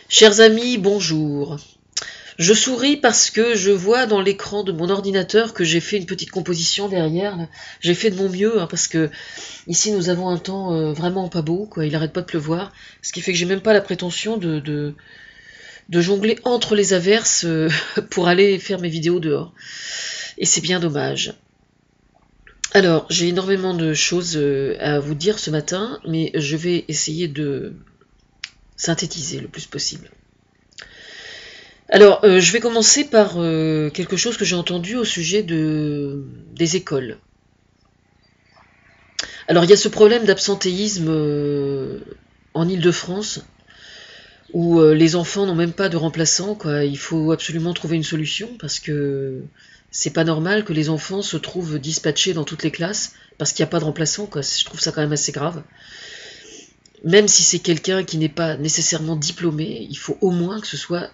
Chers amis, bonjour. Je souris parce que je vois dans l'écran de mon ordinateur que j'ai fait une petite composition derrière. Là. J'ai fait de mon mieux parce que ici nous avons un temps vraiment pas beau, quoi. Il arrête pas de pleuvoir, ce qui fait que j'ai même pas la prétention de jongler entre les averses pour aller faire mes vidéos dehors. Et c'est bien dommage. Alors, j'ai énormément de choses à vous dire ce matin, mais je vais essayer de synthétiser le plus possible. Alors, je vais commencer par quelque chose que j'ai entendu au sujet des écoles. Alors, il y a ce problème d'absentéisme en Île-de-France, où les enfants n'ont même pas de remplaçants, quoi. Il faut absolument trouver une solution, parce que c'est pas normal que les enfants se trouvent dispatchés dans toutes les classes, parce qu'il n'y a pas de remplaçant, quoi. Je trouve ça quand même assez grave. Même si c'est quelqu'un qui n'est pas nécessairement diplômé, il faut au moins que ce soit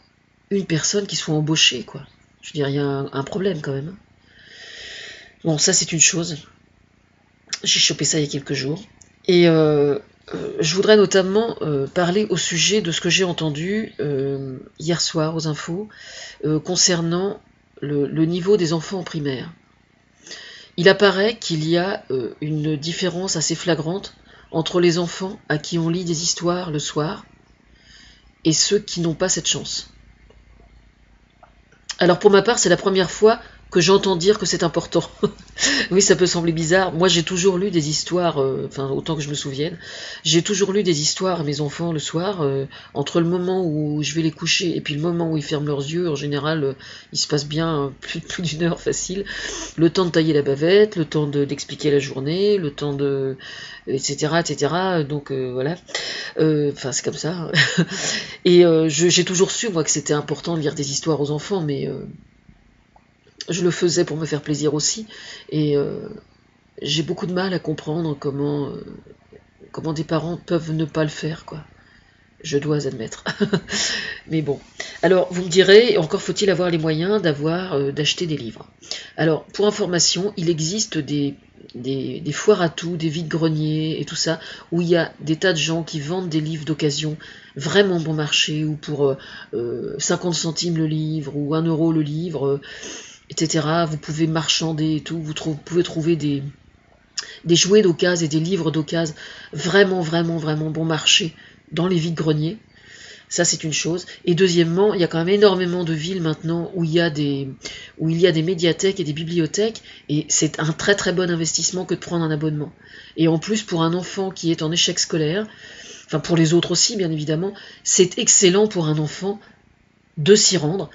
une personne qui soit embauchée, quoi. Je veux dire, il y a un problème quand même. Bon, ça c'est une chose. J'ai chopé ça il y a quelques jours. Et je voudrais notamment parler au sujet de ce que j'ai entendu hier soir aux infos concernant le niveau des enfants en primaire. Il apparaît qu'il y a une différence assez flagrante entre les enfants à qui on lit des histoires le soir et ceux qui n'ont pas cette chance. Alors pour ma part, c'est la première fois que j'entends dire que c'est important. Oui, ça peut sembler bizarre. Moi, j'ai toujours lu des histoires, enfin autant que je me souvienne, j'ai toujours lu des histoires à mes enfants le soir. Entre le moment où je vais les coucher et puis le moment où ils ferment leurs yeux, en général, il se passe bien plus d'une heure facile. Le temps de tailler la bavette, le temps d'expliquer la journée, le temps de... etc. etc. Donc voilà. Enfin, c'est comme ça. Et j'ai toujours su, moi, que c'était important de lire des histoires aux enfants, mais je le faisais pour me faire plaisir aussi. Et j'ai beaucoup de mal à comprendre comment des parents peuvent ne pas le faire, quoi. Je dois admettre. Mais bon. Alors, vous me direz, encore faut-il avoir les moyens d'acheter des livres. Alors, pour information, il existe des foires à tout, des vides-greniers et tout ça, où il y a des tas de gens qui vendent des livres d'occasion vraiment bon marché, ou pour 50 centimes le livre, ou 1 € le livre, etc. Vous pouvez marchander et tout, vous pouvez trouver des jouets d'occasion et des livres d'occasion vraiment, vraiment, vraiment bon marché dans les vides-greniers. Ça, c'est une chose. Et deuxièmement, il y a quand même énormément de villes maintenant où il y a des médiathèques et des bibliothèques, et c'est un très très bon investissement que de prendre un abonnement. Et en plus, pour un enfant qui est en échec scolaire, enfin pour les autres aussi, bien évidemment, c'est excellent pour un enfant de s'y rendre.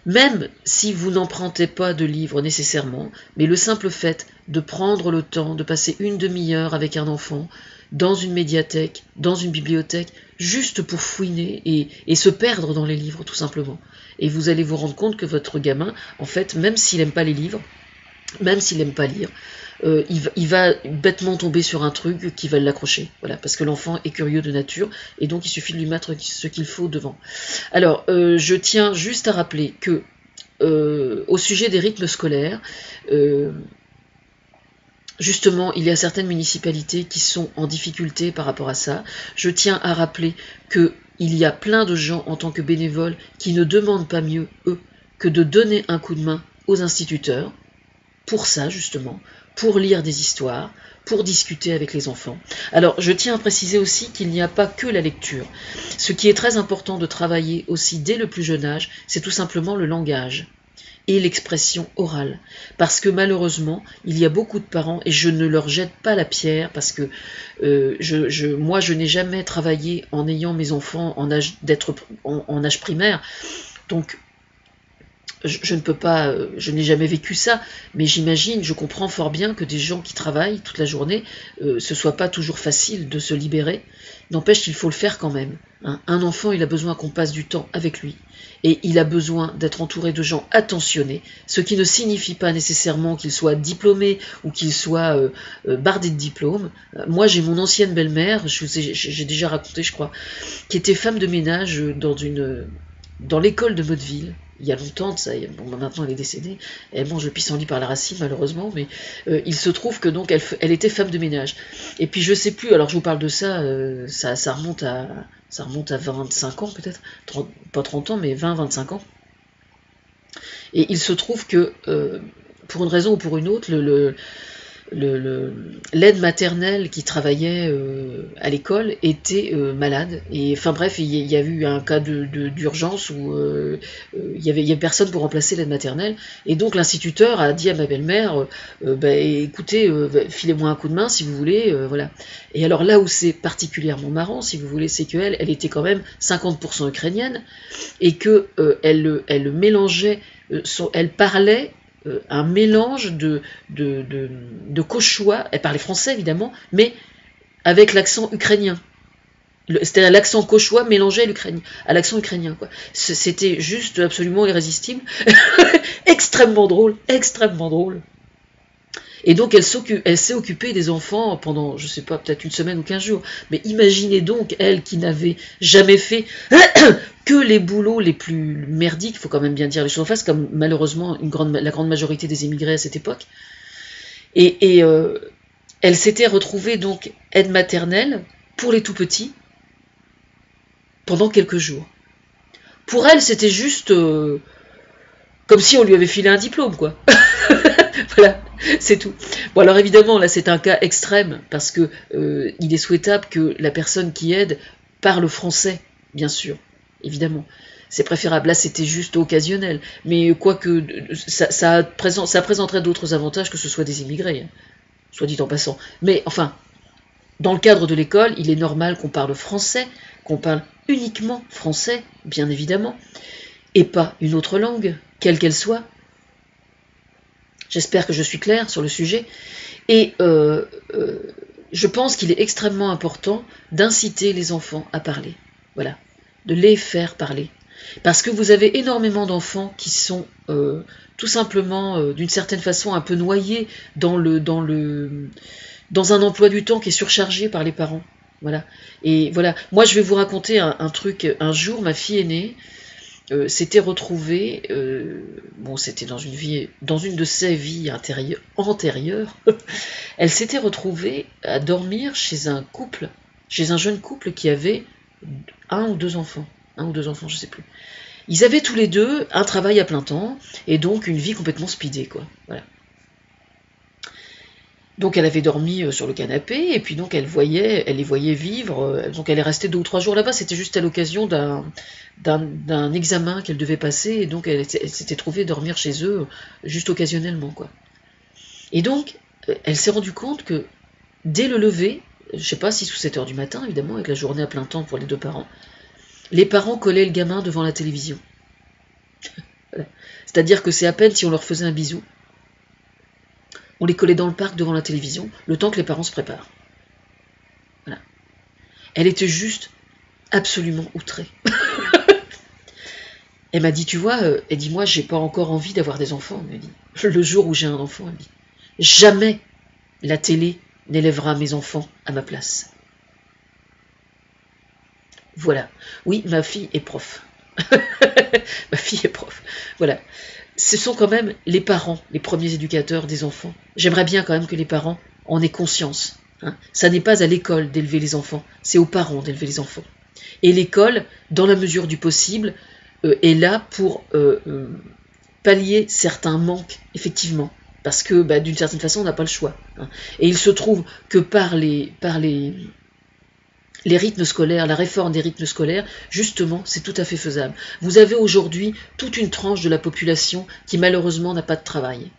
Même si vous n'empruntez pas de livre nécessairement, mais le simple fait de prendre le temps de passer une demi-heure avec un enfant dans une médiathèque, dans une bibliothèque, juste pour fouiner et se perdre dans les livres tout simplement. Et vous allez vous rendre compte que votre gamin, en fait, même s'il n'aime pas les livres, même s'il n'aime pas lire, il va bêtement tomber sur un truc qui va l'accrocher. Voilà, parce que l'enfant est curieux de nature, et donc il suffit de lui mettre ce qu'il faut devant. Alors, je tiens juste à rappeler que, au sujet des rythmes scolaires, justement, il y a certaines municipalités qui sont en difficulté par rapport à ça. Je tiens à rappeler qu'il y a plein de gens en tant que bénévoles qui ne demandent pas mieux, eux, que de donner un coup de main aux instituteurs, pour ça justement, pour lire des histoires, pour discuter avec les enfants. Alors, je tiens à préciser aussi qu'il n'y a pas que la lecture. Ce qui est très important de travailler aussi dès le plus jeune âge, c'est tout simplement le langage et l'expression orale. Parce que malheureusement, il y a beaucoup de parents, et je ne leur jette pas la pierre, parce que moi, je n'ai jamais travaillé en ayant mes enfants en âge primaire, donc je ne peux pas, je n'ai jamais vécu ça, mais j'imagine, je comprends fort bien que des gens qui travaillent toute la journée, ce soit pas toujours facile de se libérer. N'empêche qu'il faut le faire quand même. Hein. Un enfant, il a besoin qu'on passe du temps avec lui, et il a besoin d'être entouré de gens attentionnés, ce qui ne signifie pas nécessairement qu'il soit diplômé ou qu'il soit bardé de diplômes. Moi, j'ai mon ancienne belle-mère, j'ai déjà raconté, je crois, qui était femme de ménage dans l'école de Motteville. il y a longtemps, ça, bon, maintenant elle est décédée, elle mange le pissenlit par la racine malheureusement, mais il se trouve que donc elle était femme de ménage. Et puis je sais plus, alors je vous parle de ça, ça remonte à 25 ans peut-être, pas 30 ans, mais 20-25 ans. Et il se trouve que, pour une raison ou pour une autre, l'aide maternelle qui travaillait à l'école était malade. Et enfin bref, il y a eu un cas d'urgence où il y avait personne pour remplacer l'aide maternelle. Et donc l'instituteur a dit à ma belle-mère, bah, écoutez, filez-moi un coup de main si vous voulez. Voilà. Et alors là où c'est particulièrement marrant, si vous voulez, c'est qu'elle était quand même 50% ukrainienne et que elle mélangeait, elle parlait un mélange de cauchois, elle parlait français évidemment, mais avec l'accent ukrainien. C'était l'accent cauchois mélangé à l'accent ukrainien, quoi. C'était juste absolument irrésistible, extrêmement drôle, extrêmement drôle. Et donc elle s'est occupée des enfants pendant, je sais pas, peut-être une semaine ou 15 jours. Mais imaginez donc, elle qui n'avait jamais fait que les boulots les plus merdiques, il faut quand même bien dire les choses en face, comme malheureusement la grande majorité des émigrés à cette époque. Et elle s'était retrouvée donc aide maternelle pour les tout-petits pendant quelques jours. Pour elle, c'était juste comme si on lui avait filé un diplôme, quoi. Voilà, c'est tout. Bon, alors évidemment, là, c'est un cas extrême, parce que il est souhaitable que la personne qui aide parle français, bien sûr, évidemment. C'est préférable. Là, c'était juste occasionnel. Mais quoique, ça présenterait d'autres avantages que ce soit des immigrés, hein, soit dit en passant. Mais enfin, dans le cadre de l'école, il est normal qu'on parle français, qu'on parle uniquement français, bien évidemment, et pas une autre langue, quelle qu'elle soit. J'espère que je suis claire sur le sujet. Et je pense qu'il est extrêmement important d'inciter les enfants à parler. Voilà, de les faire parler. Parce que vous avez énormément d'enfants qui sont tout simplement, d'une certaine façon, un peu noyés dans un emploi du temps qui est surchargé par les parents. Voilà. Et voilà. Moi, je vais vous raconter un truc. Un jour, ma fille aînée s'était retrouvée, bon, c'était dans une de ses vies antérieures, elle s'était retrouvée à dormir chez un jeune couple qui avait un ou deux enfants, je sais plus. Ils avaient tous les deux un travail à plein temps et donc une vie complètement speedée, quoi. Voilà. Donc elle avait dormi sur le canapé, et puis donc elle les voyait vivre, donc elle est restée 2 ou 3 jours là-bas, c'était juste à l'occasion d'un examen qu'elle devait passer, et donc elle s'était trouvée dormir chez eux, juste occasionnellement, quoi. Et donc, elle s'est rendue compte que, dès le lever, je sais pas, 6 ou 7 heures du matin, évidemment, avec la journée à plein temps pour les deux parents, les parents collaient le gamin devant la télévision. Voilà. C'est-à-dire que c'est à peine si on leur faisait un bisou, on les collait dans le parc devant la télévision, le temps que les parents se préparent. Voilà. Elle était juste absolument outrée. Elle m'a dit, tu vois, elle dit, moi, j'ai pas encore envie d'avoir des enfants, elle m'a dit. Le jour où j'ai un enfant, elle me dit, jamais la télé n'élèvera mes enfants à ma place. Voilà. Oui, ma fille est prof. Ma fille est prof. Voilà. Ce sont quand même les parents, les premiers éducateurs des enfants. J'aimerais bien quand même que les parents en aient conscience. Hein. Ça n'est pas à l'école d'élever les enfants, c'est aux parents d'élever les enfants. Et l'école, dans la mesure du possible, est là pour pallier certains manques, effectivement. Parce que, d'une certaine façon, on n'a pas le choix. Hein. Et il se trouve que par les rythmes scolaires, la réforme des rythmes scolaires, justement, c'est tout à fait faisable. Vous avez aujourd'hui toute une tranche de la population qui malheureusement n'a pas de travail.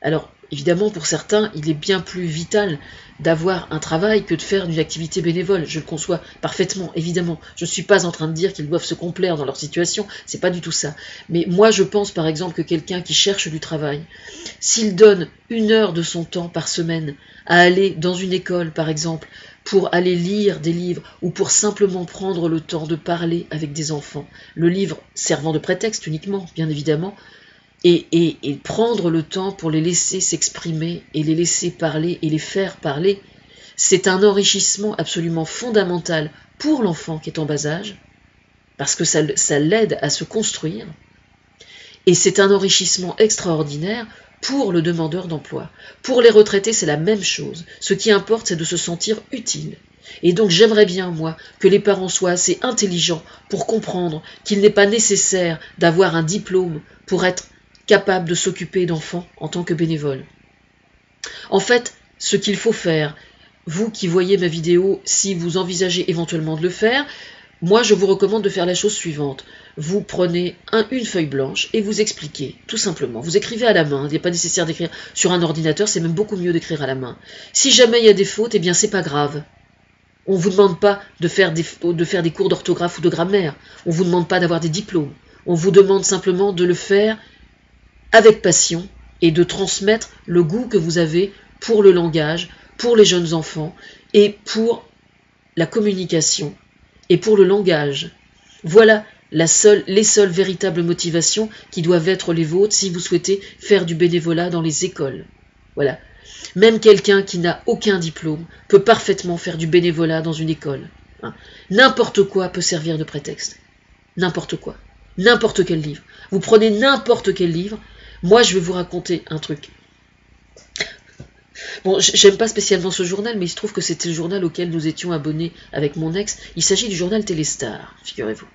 Alors, évidemment, pour certains, il est bien plus vital d'avoir un travail que de faire une activité bénévole. Je le conçois parfaitement, évidemment. Je ne suis pas en train de dire qu'ils doivent se complaire dans leur situation, c'est pas du tout ça. Mais moi, je pense par exemple que quelqu'un qui cherche du travail, s'il donne 1 heure de son temps par semaine à aller dans une école, par exemple, pour aller lire des livres ou pour simplement prendre le temps de parler avec des enfants, le livre servant de prétexte uniquement, bien évidemment, et prendre le temps pour les laisser s'exprimer et les laisser parler et les faire parler, c'est un enrichissement absolument fondamental pour l'enfant qui est en bas âge, parce que ça l'aide à se construire, Et c'est un enrichissement extraordinaire pour le demandeur d'emploi. Pour les retraités, c'est la même chose. Ce qui importe, c'est de se sentir utile. Et donc j'aimerais bien, moi, que les parents soient assez intelligents pour comprendre qu'il n'est pas nécessaire d'avoir un diplôme pour être capable de s'occuper d'enfants en tant que bénévole. En fait, ce qu'il faut faire, vous qui voyez ma vidéo, si vous envisagez éventuellement de le faire, moi je vous recommande de faire la chose suivante. Vous prenez une feuille blanche et vous expliquez, tout simplement. Vous écrivez à la main, il n'est pas nécessaire d'écrire sur un ordinateur, c'est même beaucoup mieux d'écrire à la main. Si jamais il y a des fautes, eh bien c'est pas grave. On ne vous demande pas de faire des cours d'orthographe ou de grammaire. On ne vous demande pas d'avoir des diplômes. On vous demande simplement de le faire avec passion et de transmettre le goût que vous avez pour le langage, pour les jeunes enfants et pour la communication et pour le langage. Voilà les seules véritables motivations qui doivent être les vôtres si vous souhaitez faire du bénévolat dans les écoles. Voilà. Même quelqu'un qui n'a aucun diplôme peut parfaitement faire du bénévolat dans une école. N'importe quoi peut servir de prétexte. N'importe quoi. N'importe quel livre. Vous prenez n'importe quel livre. Moi, je vais vous raconter un truc. Bon, j'aime pas spécialement ce journal, mais il se trouve que c'était le journal auquel nous étions abonnés avec mon ex. Il s'agit du journal Téléstar, figurez-vous.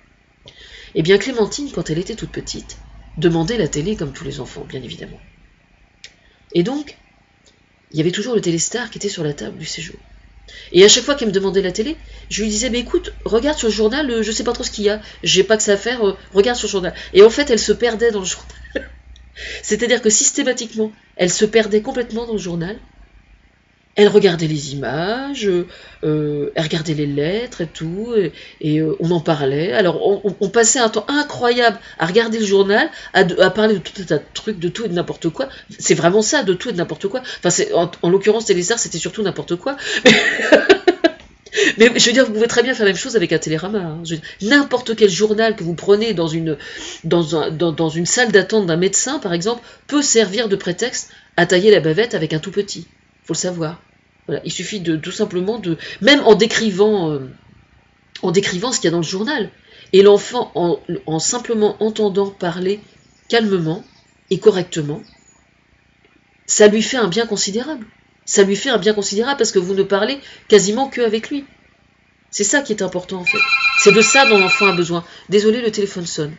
Eh bien, Clémentine, quand elle était toute petite, demandait la télé comme tous les enfants, bien évidemment. Et donc, il y avait toujours le Téléstar qui était sur la table du séjour. Et à chaque fois qu'elle me demandait la télé, je lui disais, écoute, regarde sur le journal, je sais pas trop ce qu'il y a, j'ai pas que ça à faire, regarde sur le journal. Et en fait, elle se perdait dans le journal. C'est-à-dire que systématiquement, elle se perdait complètement dans le journal. Elle regardait les images, elle regardait les lettres et tout, et on en parlait. Alors on passait un temps incroyable à regarder le journal, à parler de tout un tas de trucs, de tout et de n'importe quoi. C'est vraiment ça, de tout et de n'importe quoi. Enfin, en l'occurrence, Téléstar, c'était surtout n'importe quoi. Mais je veux dire, vous pouvez très bien faire la même chose avec un télérama. Hein. N'importe quel journal que vous prenez dans une salle d'attente d'un médecin, par exemple, peut servir de prétexte à tailler la bavette avec un tout petit. Faut le savoir. Voilà. Il suffit tout simplement même en décrivant ce qu'il y a dans le journal. Et l'enfant, en simplement entendant parler calmement et correctement, ça lui fait un bien considérable. Ça lui fait un bien considérable parce que vous ne parlez quasiment qu'avec lui. C'est ça qui est important en fait. C'est de ça dont l'enfant a besoin. Désolé, le téléphone sonne.